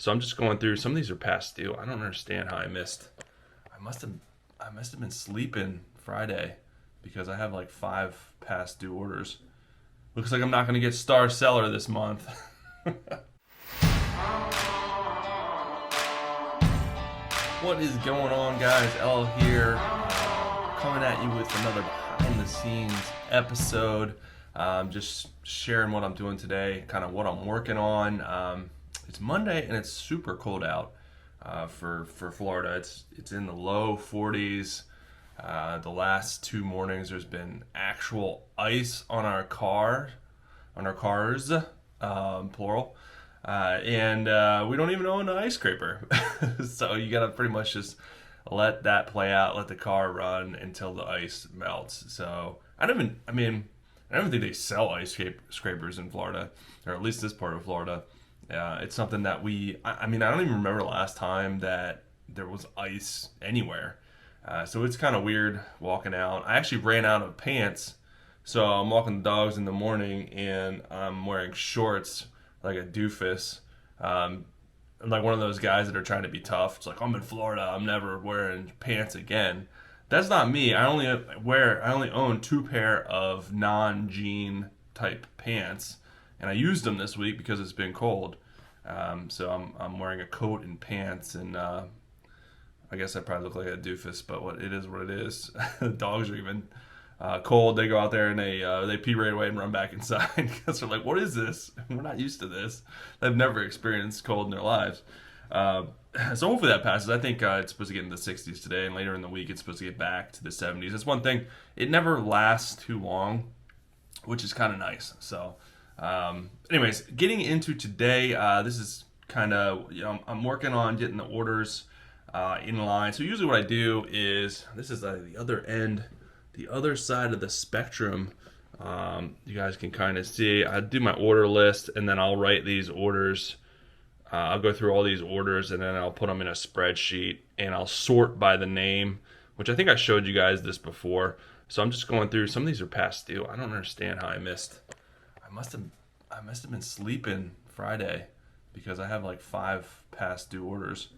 So I'm just going through. Some of these are past due. I don't understand how I missed. I must have. I must have been sleeping Friday because I have like 5 past due orders. Looks like I'm not going to get Star Seller this month. What is going on, guys? L here, coming at you with another behind the scenes episode. Just sharing what I'm doing today, kind of what I'm working on. It's Monday and it's super cold out for Florida. It's in the low 40s. The last 2 mornings, there's been actual ice on our cars, plural. And we don't even own an ice scraper. So you gotta pretty much just let that play out, let the car run until the ice melts. So I don't even think they sell scrapers in Florida, or at least this part of Florida. It's something that I don't even remember last time that there was ice anywhere. So it's kind of weird walking out. I actually ran out of pants, so I'm walking the dogs in the morning and I'm wearing shorts like a doofus. I'm like one of those guys that are trying to be tough. It's like, I'm in Florida, I'm never wearing pants again. That's not me. I only own 2 pair of non-jean type pants, and I used them this week because it's been cold. So I'm wearing a coat and pants, and I guess I probably look like a doofus, but what it is. The dogs are even cold. They go out there and they pee right away and run back inside because they're like, what is this? We're not used to this. They've never experienced cold in their lives. So hopefully that passes. I think it's supposed to get in the 60s today, and later in the week it's supposed to get back to the 70s. That's one thing. It never lasts too long, which is kind of nice. So anyways, getting into today, this is kind of, I'm working on getting the orders in line. So usually what I do is, this is the other end, the other side of the spectrum. You guys can kind of see, I do my order list and then I'll write these orders. I'll go through all these orders and then I'll put them in a spreadsheet and I'll sort by the name, which I think I showed you guys this before. So I'm just going through. Some of these are past due. I don't understand how I missed. I must have been sleeping Friday because I have like 5 past due orders.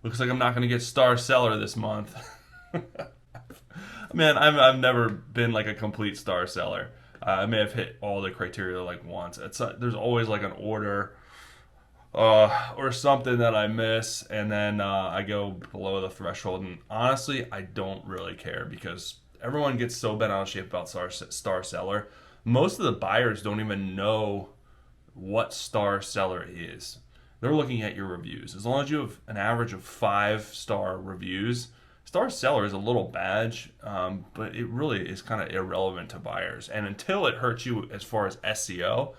Looks like I'm not going to get Star Seller this month. Man, I've never been like a complete Star Seller. I may have hit all the criteria like once. There's always like an order or something that I miss, and then I go below the threshold. And honestly, I don't really care because everyone gets so bent out of shape about Star Seller. Most of the buyers don't even know what Star Seller is. They're looking at your reviews. As long as you have an average of 5-star reviews, Star Seller is a little badge, but it really is kind of irrelevant to buyers. And until it hurts you as far as SEO,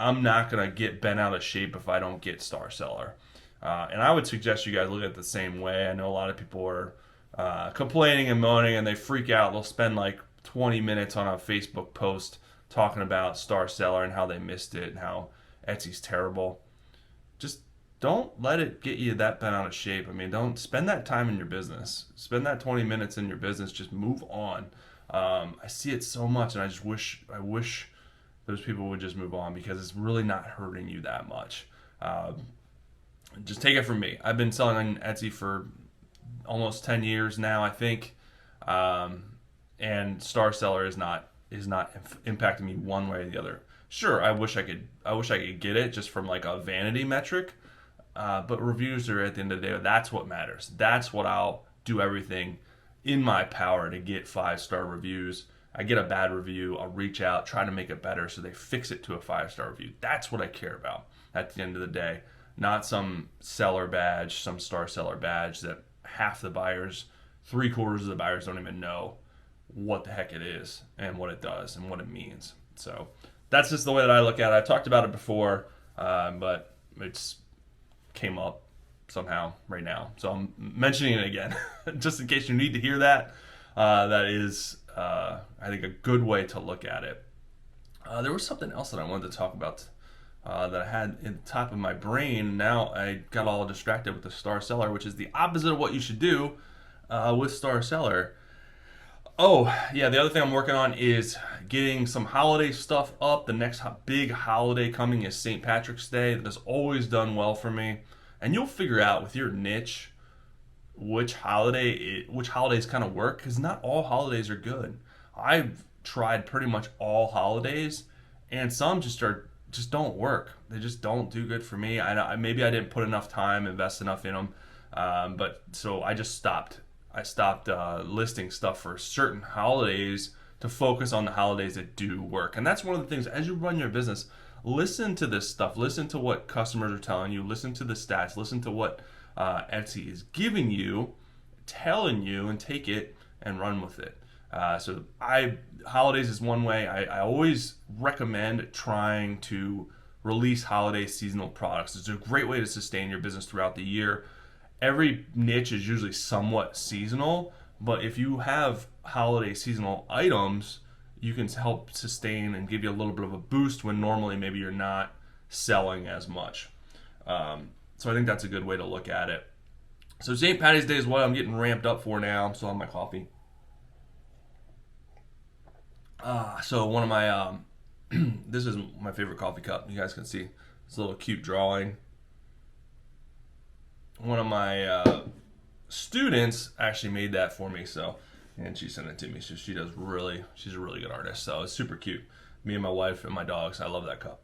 I'm not going to get bent out of shape if I don't get Star Seller. And I would suggest you guys look at it the same way. I know a lot of people are complaining and moaning, and they freak out. They'll spend like 20 minutes on a Facebook post talking about Star Seller and how they missed it and how Etsy's terrible. Just don't let it get you that bent out of shape. Don't spend that time in your business. Spend that 20 minutes in your business. Just move on. I see it so much, and I wish those people would just move on because it's really not hurting you that much. Just take it from me. I've been selling on Etsy for almost 10 years now, I think, and Star Seller is not impacting me one way or the other. Sure, I wish I could get it just from like a vanity metric, but reviews are, at the end of the day, that's what matters. That's what I'll do everything in my power to get 5-star reviews. I get a bad review, I'll reach out, try to make it better so they fix it to a 5-star review. That's what I care about at the end of the day, not some seller badge, some Star Seller badge that half the buyers, 3/4 of the buyers don't even know what the heck it is and what it does and what it means. So that's just the way that I look at it. I've talked about it before, but it's came up somehow right now. So I'm mentioning it again, just in case you need to hear that. That is, I think, a good way to look at it. There was something else that I wanted to talk about that I had in the top of my brain. Now I got all distracted with the Star Seller, which is the opposite of what you should do with Star Seller. Oh, yeah, the other thing I'm working on is getting some holiday stuff up. The next big holiday coming is St. Patrick's Day. That has always done well for me. and you'll figure out with your niche which holidays kind of work, because not all holidays are good. I've tried pretty much all holidays, and some just don't work. They just don't do good for me. Maybe I didn't put enough time, invest enough in them, but so I just stopped. I stopped listing stuff for certain holidays to focus on the holidays that do work. And that's one of the things as you run your business. Listen to this stuff. Listen to what customers are telling you. Listen to the stats. Listen to what Etsy is giving you, telling you, and take it and run with it. Holidays is one way. I always recommend trying to release holiday seasonal products. It's a great way to sustain your business throughout the year. Every niche is usually somewhat seasonal, but if you have holiday seasonal items, you can help sustain and give you a little bit of a boost when normally maybe you're not selling as much. So I think that's a good way to look at it. So St. Patty's Day is what I'm getting ramped up for now. I'm still on my coffee. So one of my, this is my favorite coffee cup. You guys can see this little cute drawing. One of my students actually made that for me, and she sent it to me. So she's a really good artist. So it's super cute. Me and my wife and my dogs, I love that cup.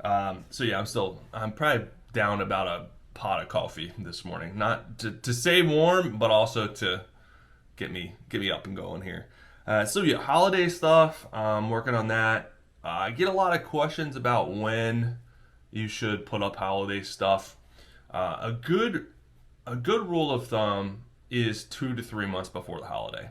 I'm probably down about a pot of coffee this morning. Not to stay warm, but also to get me up and going here. Holiday stuff. Working on that. I get a lot of questions about when you should put up holiday stuff. A good rule of thumb is 2 to 3 months before the holiday.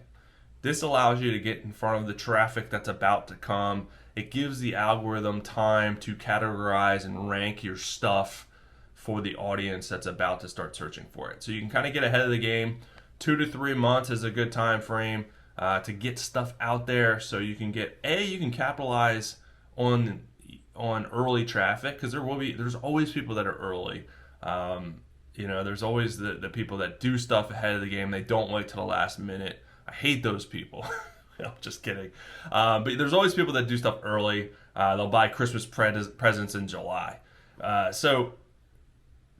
This allows you to get in front of the traffic that's about to come. It gives the algorithm time to categorize and rank your stuff for the audience that's about to start searching for it. So you can kind of get ahead of the game. 2 to 3 months is a good time frame to get stuff out there, so you can capitalize on early traffic, because there's always people that are early. There's always the people that do stuff ahead of the game. They don't wait till the last minute. I hate those people. No, just kidding. But there's always people that do stuff early. They'll buy Christmas presents in July. So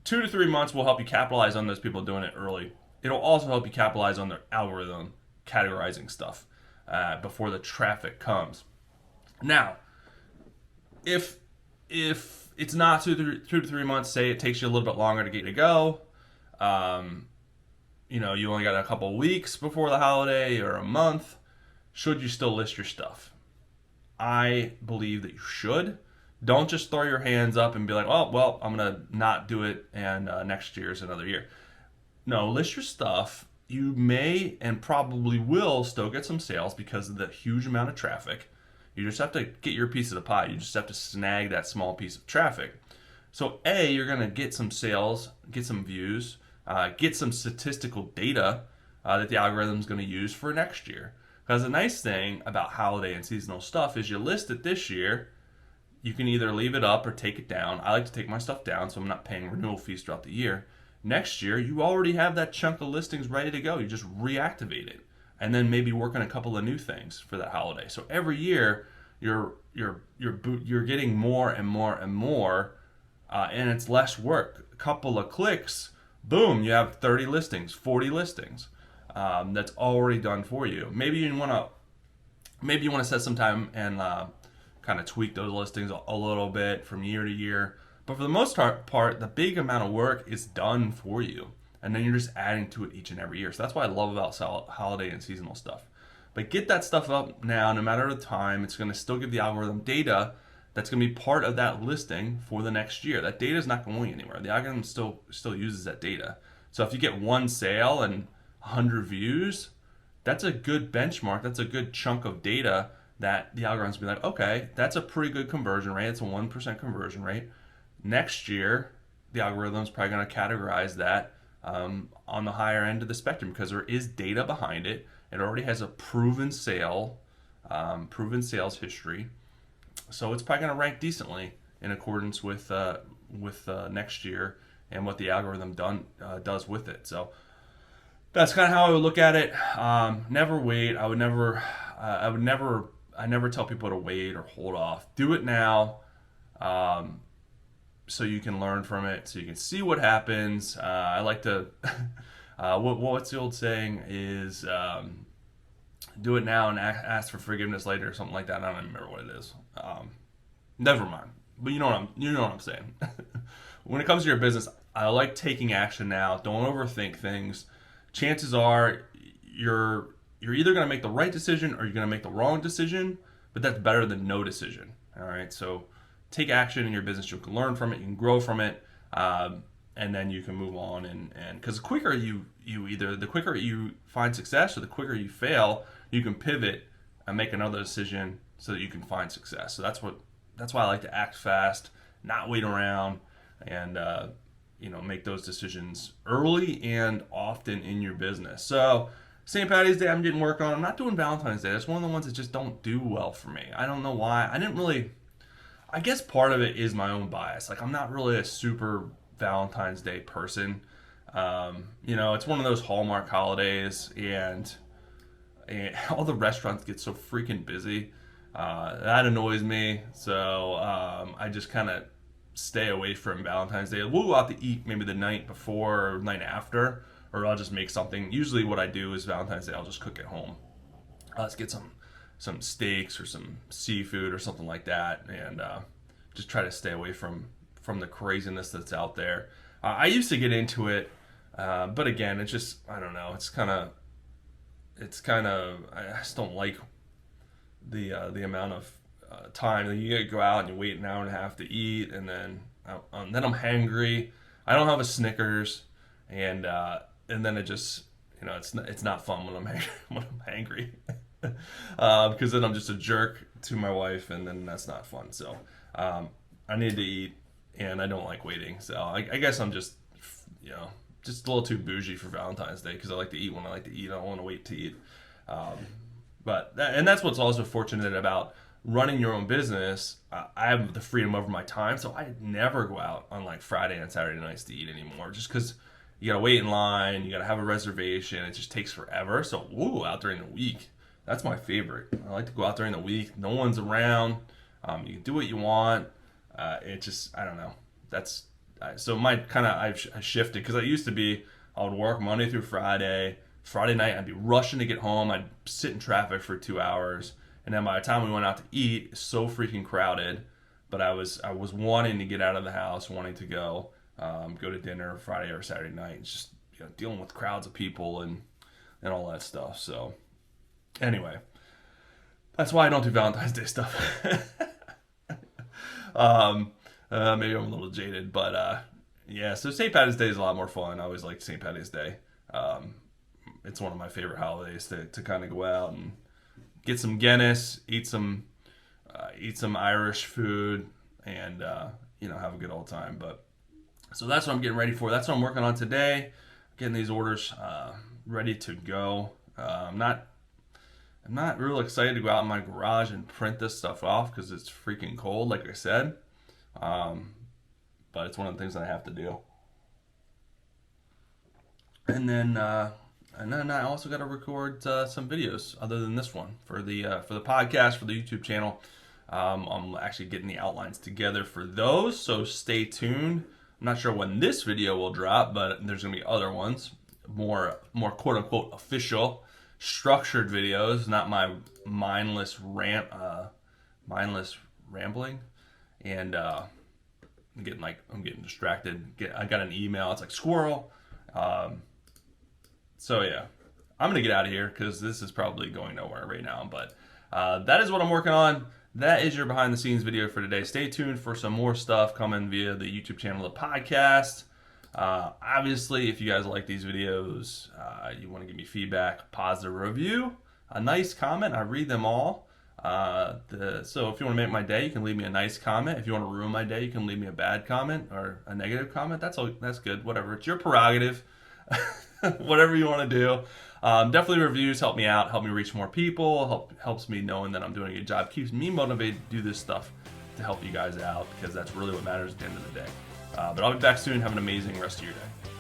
2 to 3 months will help you capitalize on those people doing it early. It'll also help you capitalize on their algorithm categorizing stuff before the traffic comes. Now, if it's not 2 to 3 months, say it takes you a little bit longer to get to go, you only got a couple of weeks before the holiday or a month, should you still list your stuff? I believe that you should. Don't just throw your hands up and be like, oh, well, I'm going to not do it, and next year is another year. No, list your stuff. You may and probably will still get some sales because of the huge amount of traffic. You just have to get your piece of the pie. You just have to snag that small piece of traffic. So you're going to get some sales, get some views, get some statistical data that the algorithm is going to use for next year. Because the nice thing about holiday and seasonal stuff is you list it this year, you can either leave it up or take it down. I like to take my stuff down so I'm not paying renewal fees throughout the year. Next year, you already have that chunk of listings ready to go. You just reactivate it, and then maybe work on a couple of new things for that holiday. So every year, you're getting more and more and more, and it's less work. A couple of clicks, boom, you have 30 listings, 40 listings. That's already done for you. Maybe you want to set some time and kind of tweak those listings a little bit from year to year. But for the most part, the big amount of work is done for you. And then you're just adding to it each and every year. So that's what I love about holiday and seasonal stuff. But get that stuff up now, no matter the time. It's going to still give the algorithm data that's going to be part of that listing for the next year. That data is not going anywhere. The algorithm still uses that data. So if you get one sale and 100 views, that's a good benchmark. That's a good chunk of data that the algorithm's be like, okay, that's a pretty good conversion rate. It's a 1% conversion rate. Next year, the algorithm's probably going to categorize that on the higher end of the spectrum because there is data behind it. It already has a proven sales history, so it's probably going to rank decently in accordance with next year and what the algorithm does with it. So that's kind of how I would look at it. Never wait. I never tell people to wait or hold off. Do it now. so you can learn from it, so you can see what happens. I like to, what's the old saying is, do it now and ask for forgiveness later, or something like that. I don't even remember what it is. Never mind. But you know what I'm saying. When it comes to your business, I like taking action now. Don't overthink things. Chances are you're either going to make the right decision or you're going to make the wrong decision, but that's better than no decision. All right, so take action in your business. You can learn from it, you can grow from it, and then you can move on. And because the quicker the quicker you find success or the quicker you fail, you can pivot and make another decision so that you can find success. So that's why I like to act fast, not wait around, and make those decisions early and often in your business. So St. Patty's Day, I'm getting work on. I'm not doing Valentine's Day. That's one of the ones that just don't do well for me. I don't know why. I guess part of it is my own bias. Like, I'm not really a super Valentine's Day person. It's one of those Hallmark holidays, and all the restaurants get so freaking busy. That annoys me. So I just kind of stay away from Valentine's Day. We'll go out to eat maybe the night before or night after, or I'll just make something. Usually what I do is Valentine's Day, I'll just cook at home. Let's get some steaks or some seafood or something like that, and just try to stay away from the craziness that's out there. I used to get into it, but again, it's just, I don't know. It's kind of I just don't like the amount of time that you gotta go out and you wait an hour and a half to eat, and then I'm hangry. I don't have a Snickers, and then it just, it's not fun when I'm hangry. Because then I'm just a jerk to my wife, and then that's not fun. So I need to eat, and I don't like waiting. So I guess I'm just just a little too bougie for Valentine's Day, because I like to eat when I like to eat. I don't want to wait to eat. But that's what's also fortunate about running your own business. I have the freedom over my time, so I never go out on like Friday and Saturday nights to eat anymore, just because you gotta wait in line, you gotta have a reservation, it just takes forever. So we'll go out during the week. That's my favorite. I like to go out during the week. No one's around. You can do what you want. It just, I don't know. So I've shifted, because I used to be, I would work Monday through Friday. Friday night, I'd be rushing to get home. I'd sit in traffic for 2 hours. And then by the time we went out to eat, it's so freaking crowded. But I was wanting to get out of the house, wanting to go to dinner Friday or Saturday night. It's just dealing with crowds of people and all that stuff. So anyway, that's why I don't do Valentine's Day stuff. Maybe I'm a little jaded, but yeah. So St. Patty's Day is a lot more fun. I always liked St. Patty's Day. It's one of my favorite holidays to kind of go out and get some Guinness, eat some Irish food, and have a good old time. But so that's what I'm getting ready for. That's what I'm working on today. Getting these orders ready to go. I'm not real excited to go out in my garage and print this stuff off, because it's freaking cold, like I said. But it's one of the things that I have to do. And then I also got to record some videos other than this one for the podcast, for the YouTube channel. I'm actually getting the outlines together for those, so stay tuned. I'm not sure when this video will drop, but there's gonna be other ones, more quote unquote official, structured videos, not my mindless rambling. And I'm getting distracted. I got an email. It's like squirrel. So yeah, I'm gonna get out of here, because this is probably going nowhere right now. But that is what I'm working on. That is your behind the scenes video for today. Stay tuned for some more stuff coming via the YouTube channel, the podcast. Obviously, if you guys like these videos, you want to give me feedback, positive review, a nice comment. I read them all. So if you want to make my day, you can leave me a nice comment. If you want to ruin my day, you can leave me a bad comment or a negative comment. That's good. Whatever. It's your prerogative. Whatever you want to do. Definitely reviews help me out, help me reach more people, helps me knowing that I'm doing a good job, keeps me motivated to do this stuff to help you guys out, because that's really what matters at the end of the day. But I'll be back soon. Have an amazing rest of your day.